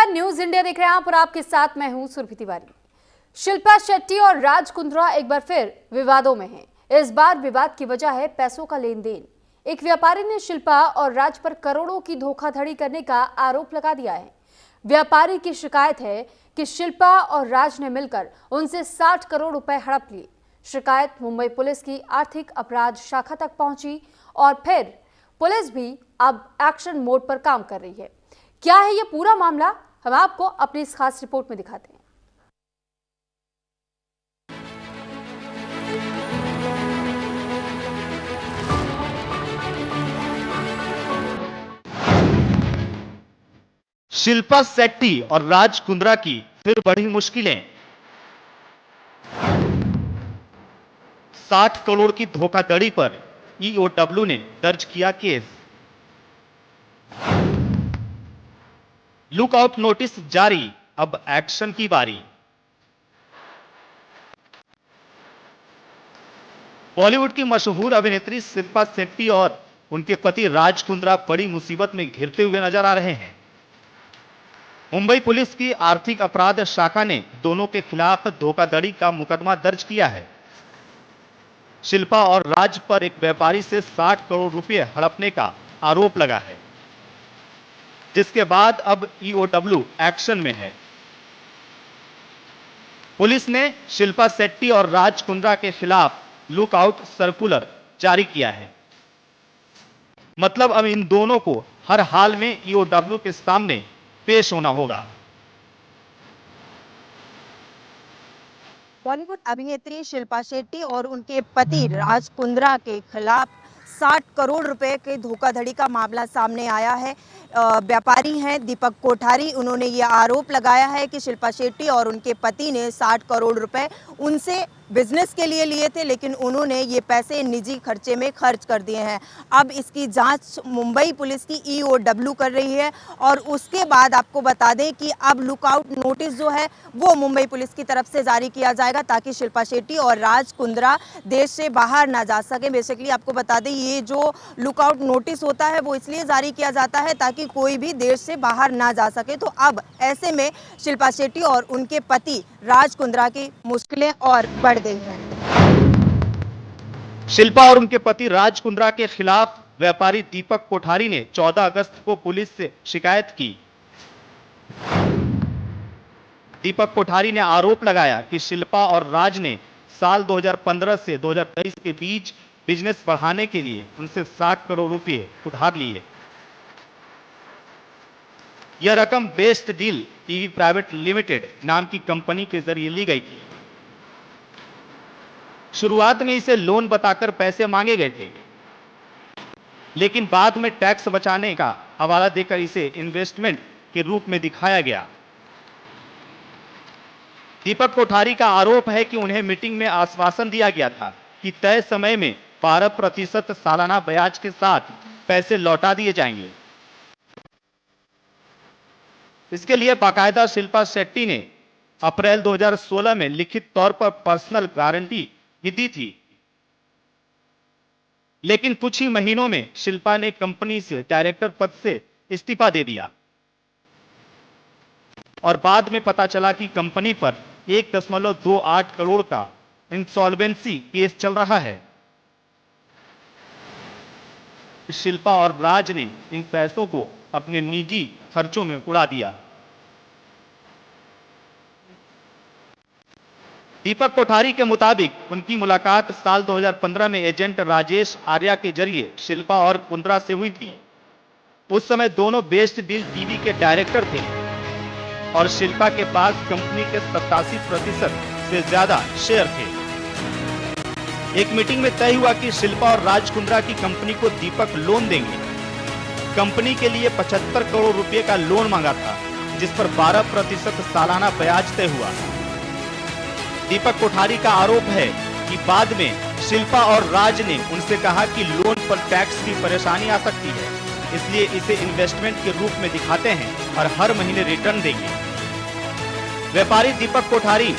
नमस्कार, news India देख रहे हैं आप और आपके साथ मैं हूं सुरभि तिवारी। शिल्पा शेट्टी और राज कुंद्रा एक बार फिर विवादों में हैं। इस बार विवाद की वजह है पैसों का लेन देन। एक व्यापारी ने शिल्पा और राज पर करोड़ों की धोखाधड़ी करने का आरोप लगा दिया है। व्यापारी की शिकायत है कि शिल्पा और राज ने मिलकर उनसे 60 करोड़ रुपए हड़प लिए। शिकायत मुंबई पुलिस की आर्थिक अपराध शाखा तक पहुंची और फिर पुलिस भी अब एक्शन मोड पर काम कर रही है। क्या है ये पूरा मामला, हम आपको अपनी इस खास रिपोर्ट में दिखाते हैं। शिल्पा शेट्टी और राज कुंद्रा की फिर बढ़ी मुश्किलें। 60 करोड़ की धोखाधड़ी पर ईओडब्ल्यू ने दर्ज किया केस। लुकआउट नोटिस जारी, अब एक्शन की बारी। बॉलीवुड की मशहूर अभिनेत्री शिल्पा शेट्टी और उनके पति राज कुंद्रा बड़ी मुसीबत में घिरते हुए नजर आ रहे हैं। मुंबई पुलिस की आर्थिक अपराध शाखा ने दोनों के खिलाफ धोखाधड़ी का मुकदमा दर्ज किया है। शिल्पा और राज पर एक व्यापारी से 60 करोड़ रुपए हड़पने का आरोप लगा है, जिसके बाद अब ईओडब्ल्यू एक्शन में है। पुलिस ने शिल्पा शेट्टी और राज कुंद्रा के खिलाफ लुकआउट सर्कुलर जारी किया है। मतलब अब इन दोनों को हर हाल में ईओडब्ल्यू के सामने पेश होना होगा। बॉलीवुड अभिनेत्री शिल्पा शेट्टी और उनके पति राज कुंद्रा के खिलाफ 60 करोड़ रुपए के धोखाधड़ी का मामला सामने आया है। व्यापारी हैं दीपक कोठारी, उन्होंने ये आरोप लगाया है कि शिल्पा शेट्टी और उनके पति ने 60 करोड़ रुपए उनसे बिजनेस के लिए लिए थे, लेकिन उन्होंने ये पैसे निजी खर्चे में खर्च कर दिए हैं। अब इसकी जांच मुंबई पुलिस की ईओडब्ल्यू कर रही है और उसके बाद आपको बता दें कि अब लुकआउट नोटिस जो है वो मुंबई पुलिस की तरफ से जारी किया जाएगा ताकि शिल्पा शेट्टी और राज कुंद्रा देश से बाहर ना जा सके। बेसिकली आपको बता दें ये जो लुकआउट नोटिस होता है वो इसलिए जारी किया जाता है ताकि कोई भी देश से बाहर ना जा सके। तो अब ऐसे में शिल्पा शेट्टी और उनके पति राज कुंद्रा की मुश्किलें और बढ़ गई हैं। शिल्पा और उनके पति राज कुंद्रा के खिलाफ व्यापारी दीपक कोठारी ने 14 अगस्त को पुलिस से शिकायत की। दीपक कोठारी ने आरोप लगाया कि शिल्पा और राज ने साल 2015 से 2023 के बीच बिजनेस बढ़ाने के लिए उनसे 60 करोड़ रुपए उधार लिए। यह रकम best deal TV private limited नाम की कंपनी के जरिए ली गई थी। शुरुआत में इसे लोन बताकर पैसे मांगे गए थे, लेकिन बाद में टैक्स बचाने का हवाला देकर इसे इन्वेस्टमेंट के रूप में दिखाया गया। दीपक कोठारी का आरोप है कि उन्हें मीटिंग में आश्वासन दिया गया था कि तय समय में 12% सालाना ब्याज के साथ पैसे लौटा दिए जाएंगे। इसके लिए बाकायदा शिल्पा शेट्टी ने अप्रैल 2016 में लिखित तौर पर पर्सनल गारंटी भी दी थी, लेकिन कुछ ही महीनों में शिल्पा ने कंपनी से डायरेक्टर पद से इस्तीफा दे दिया और बाद में पता चला कि कंपनी पर 1.28 करोड़ का इंसॉल्वेंसी केस चल रहा है। शिल्पा और राज ने इन पैसों को अपने निजी खर्चों में उड़ा दिया। दीपक कोठारी के मुताबिक उनकी मुलाकात साल 2015 में एजेंट राजेश आर्या के जरिए शिल्पा और कुंद्रा से हुई थी। उस समय दोनों बेस्ट डील टीवी के डायरेक्टर थे और शिल्पा के पास कंपनी के 87% से ज्यादा शेयर थे। एक मीटिंग में तय हुआ कि शिल्पा और राज कुंद्रा की कंपनी को दीपक लोन देंगे। कंपनी के लिए 75 करोड़ रुपए का लोन मांगा था, जिस पर 12% सालाना ब्याज तय हुआ। दीपक कोठारी का आरोप है कि बाद में शिल्पा और राज ने उनसे कहा कि लोन पर टैक्स की परेशानी आ सकती है, इसलिए इसे इन्वेस्टमेंट के रूप में दिखाते हैं और हर महीने रिटर्न देंगे। व्यापारी दीपक कोठारी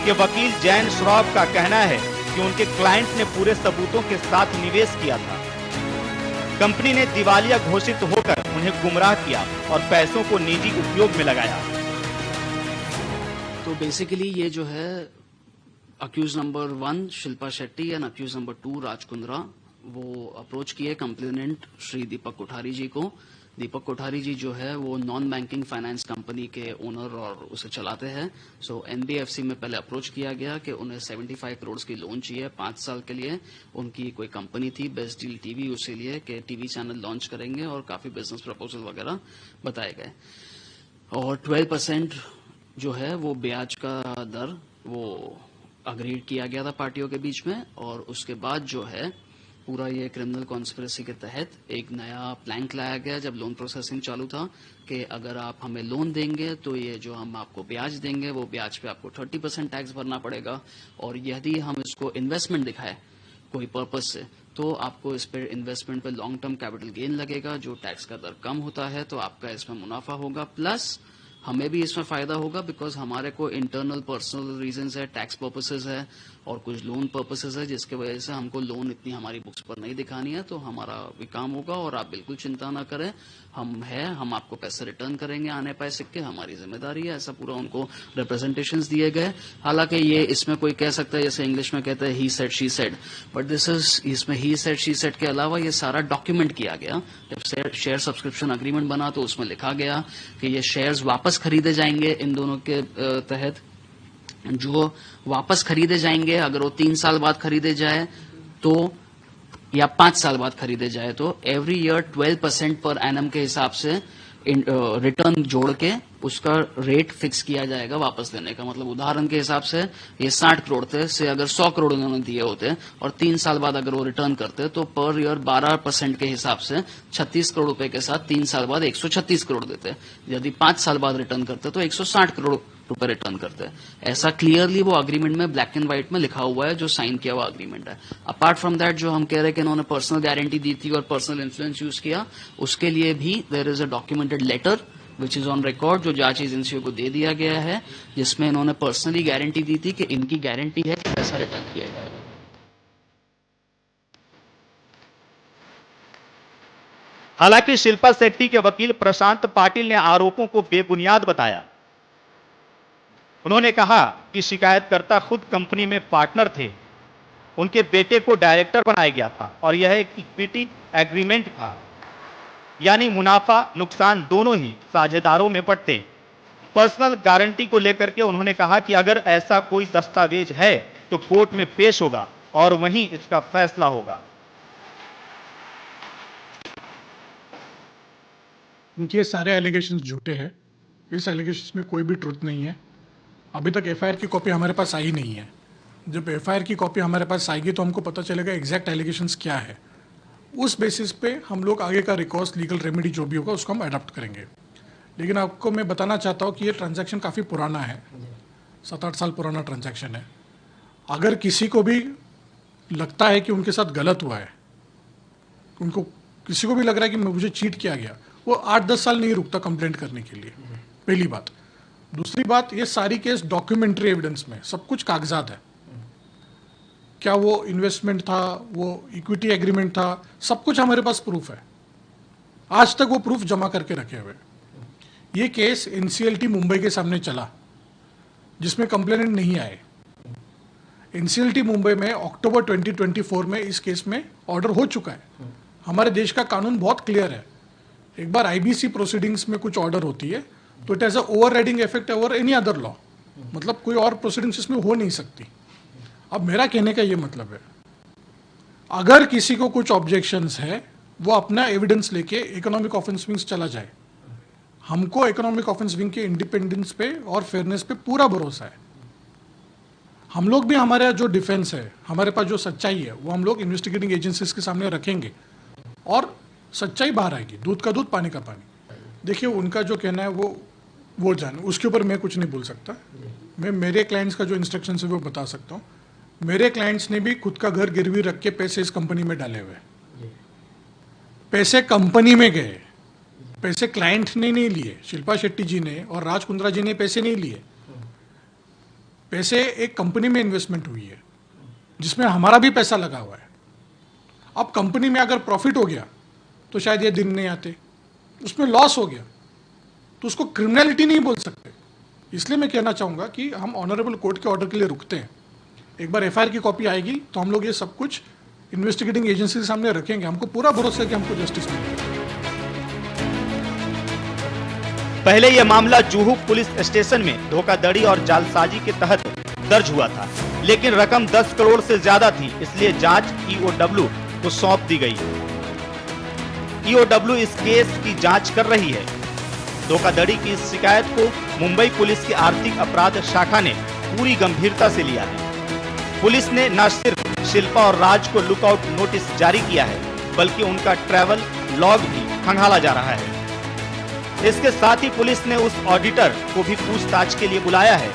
के वकील जैन श्रॉफ का कहना है कि उनके क्लाइंट ने पूरे सबूतों के साथ निवेश किया था। कंपनी ने दिवालिया घोषित होकर उन्हें गुमराह किया और पैसों को निजी उपयोग में लगाया। तो बेसिकली ये जो है accused number 1 Shilpa Shetty and accused number 2 Raj Kundra वो अप्रोच किए कंप्लेनेंट श्री दीपक कोठारी जी को। दीपक कोठारी जी जो है वो नॉन बैंकिंग फाइनेंस कंपनी के ओनर और उसे चलाते हैं। सो एनबीएफसी में पहले अप्रोच किया गया कि उन्हें 75 करोड़ की लोन चाहिए 5 साल के लिए। उनकी कोई कंपनी थी बेस्ट डील टीवी, उसी लिए कि टीवी चैनल लॉन्च करेंगे और काफी बिजनेस प्रपोजल वगैरह बताए गए। और 12% जो है वो ब्याज का दर वो अग्रीड किया गया था पार्टियों के बीच में। और उसके बाद जो है पूरा ये क्रिमिनल कॉन्स्पिरेसी के तहत एक नया प्लैंक लाया गया जब लोन प्रोसेसिंग चालू था कि अगर आप हमें लोन देंगे तो ये जो हम आपको ब्याज देंगे वो ब्याज पे आपको 30% टैक्स भरना पड़ेगा, और यदि हम इसको इन्वेस्टमेंट दिखाए कोई पर्पस से तो आपको इस पर इन्वेस्टमेंट पे लॉन्ग टर्म कैपिटल गेन लगेगा, जो टैक्स का दर कम होता है तो आपका इसमें मुनाफा होगा, प्लस हमें भी इसमें फायदा होगा बिकॉज हमारे को इंटरनल पर्सनल रीजंस है, टैक्स पर्पसेस है और कुछ लोन पर्पसेस है जिसके वजह से हमको लोन इतनी हमारी बुक्स पर नहीं दिखानी है, तो हमारा भी काम होगा। और आप बिल्कुल चिंता ना करें, हम आपको पैसे रिटर्न करेंगे आने पाए सिक्के, हमारी जिम्मेदारी है। ऐसा पूरा उनको रिप्रेजेंटेशंस दिए गए। हालांकि ये इसमें कोई कह सकता है जैसे इंग्लिश में कहते हैं he said she said, but this is इसमें ही सेड शी सेड के अलावा ये सारा डॉक्यूमेंट किया गया। जब शेयर सब्सक्रिप्शन अग्रीमेंट बना तो उसमें लिखा गया कि ये शेयर्स वापस खरीदे जाएंगे इन दोनों के तहत। जो वापस खरीदे जाएंगे अगर वो 3 साल बाद खरीदे जाए तो या 5 साल बाद खरीदे जाए तो एवरी ईयर 12% पर एनम के हिसाब से रिटर्न जोड़ के उसका रेट फिक्स किया जाएगा वापस देने का। मतलब उदाहरण के हिसाब से ये 60 करोड़ थे से अगर 100 करोड़ उन्होंने दिए होते और 3 साल बाद अगर वो रिटर्न करते तो पर ईयर 12% के हिसाब से 36 करोड़ रुपए के साथ 3 साल बाद 136 करोड़ देते। यदि 5 साल बाद रिटर्न करते तो 160 करोड़ रुपए रिटर्न करते हैं। ऐसा क्लियरली वो अग्रीमेंट में ब्लैक एंड व्हाइट में लिखा हुआ है जो साइन किया हुआ अग्रीमेंट है। अपार्ट फ्रॉम दैट जो हम कह रहे हैं कि इन्होंने पर्सनल गारंटी दी थी और पर्सनल इन्फ्लुएंस यूज किया, उसके लिए भी there is a documented letter which is on record जो जांच एजेंसियों को दे दिया गया है, जिसमें इन्होंने पर्सनली गारंटी दी थी कि इनकी गारंटी है कि पैसा रिटर्न किया जाएगा। हालांकि शिल्पा शेट्टी के वकील प्रशांत पाटिल ने आरोपों को बेबुनियाद बताया। उन्होंने कहा कि शिकायतकर्ता खुद कंपनी में पार्टनर थे, उनके बेटे को डायरेक्टर बनाया गया था और यह एक इक्विटी एग्रीमेंट था, यानी मुनाफा नुकसान दोनों ही साझेदारों में बंटते। पर्सनल गारंटी को लेकर के उन्होंने कहा कि अगर ऐसा कोई दस्तावेज है तो कोर्ट में पेश होगा और वहीं इसका फैसला होगा। उनके सारे एलिगेशंस झूठे हैं। इस एलिगेशंस में कोई भी ट्रुथ नहीं है। अभी तक एफआईआर की कॉपी हमारे पास आई नहीं है। जब एफआईआर की कॉपी हमारे पास आएगी तो हमको पता चलेगा एग्जैक्ट एलिगेशंस क्या है। उस बेसिस पे हम लोग आगे का रिकॉर्स लीगल रेमेडी जो भी होगा उसको हम अडॉप्ट करेंगे। लेकिन आपको मैं बताना चाहता हूँ कि ये ट्रांजैक्शन काफ़ी पुराना है, 7-8 साल पुराना ट्रांजैक्शन है। अगर किसी को भी लगता है कि उनके साथ गलत हुआ है, उनको किसी को भी लग रहा है कि मुझे चीट किया गया, वो 8-10 साल नहीं रुकता कंप्लेंट करने के लिए। पहली बात। दूसरी बात, ये सारी केस डॉक्यूमेंट्री एविडेंस में, सब कुछ कागजात है। क्या वो इन्वेस्टमेंट था, वो इक्विटी एग्रीमेंट था, सब कुछ हमारे पास प्रूफ है। आज तक वो प्रूफ जमा करके रखे हुए। ये केस एनसीएलटी मुंबई के सामने चला जिसमें कंप्लेनेंट नहीं आए। एनसीएलटी मुंबई में अक्टूबर 2024 में इस केस में ऑर्डर हो चुका है। हमारे देश का कानून बहुत क्लियर है। एक बार आईबीसी प्रोसीडिंग्स में कुछ ऑर्डर होती है तो it has a overriding effect over any other law. मतलब कोई और प्रोसीडिंग्स इसमें हो नहीं सकती। अब मेरा कहने का ये मतलब है, अगर किसी को कुछ ऑब्जेक्शंस है वो अपना एविडेंस लेके इकोनॉमिक ऑफेंस विंग्स चला जाए। हमको इकोनॉमिक ऑफेंस विंग के इंडिपेंडेंस पे और फेयरनेस पे पूरा भरोसा है। हम लोग भी, हमारा जो डिफेंस है, हमारे पास जो सच्चाई है, वो हम लोग इन्वेस्टिगेटिंग एजेंसीज के सामने रखेंगे और सच्चाई बाहर आएगी। दूध का दूध, पानी का पानी। देखिए, उनका जो कहना है वो जाने, उसके ऊपर मैं कुछ नहीं बोल सकता। मैं मेरे क्लाइंट्स का जो इंस्ट्रक्शन है वो बता सकता हूँ। मेरे क्लाइंट्स ने भी खुद का घर गिरवी रख के पैसे इस कंपनी में डाले हुए। पैसे कंपनी में गए, पैसे क्लाइंट ने नहीं लिए। शिल्पा शेट्टी जी ने और राज कुंद्रा जी ने पैसे नहीं लिए। पैसे एक कंपनी में इन्वेस्टमेंट हुई है जिसमें हमारा भी पैसा लगा हुआ है। अब कंपनी में अगर प्रॉफिट हो गया तो शायद ये दिन नहीं आते। उसमें लॉस हो गया तो उसको क्रिमिनलिटी नहीं बोल सकते। इसलिए मैं कहना चाहूँगा कि हम ऑनरेबल कोर्ट के ऑर्डर के लिए रुकते हैं। एक बार एफआईआर की कॉपी आएगी तो हम लोग ये सब कुछ इन्वेस्टिगेटिंग एजेंसी के सामने रखेंगे। हमको पूरा भरोसा है कि हमको जस्टिस मिलेगा। पहले यह मामला जुहू पुलिस स्टेशन में धोखाधड़ी और जालसाजी के तहत दर्ज हुआ था, लेकिन रकम 10 करोड़ से ज्यादा थी, इसलिए जांच ईओडब्ल्यू को सौंप दी गई। ईओडब्ल्यू इस केस की जांच कर रही है। धोखाधड़ी की इस शिकायत को मुंबई पुलिस की आर्थिक अपराध शाखा ने पूरी गंभीरता से लिया है। पुलिस ने न सिर्फ शिल्पा और राज को लुकआउट नोटिस जारी किया है, बल्कि उनका ट्रैवल लॉग भी खंगाला जा रहा है। इसके साथ ही पुलिस ने उस ऑडिटर को भी पूछताछ के लिए बुलाया है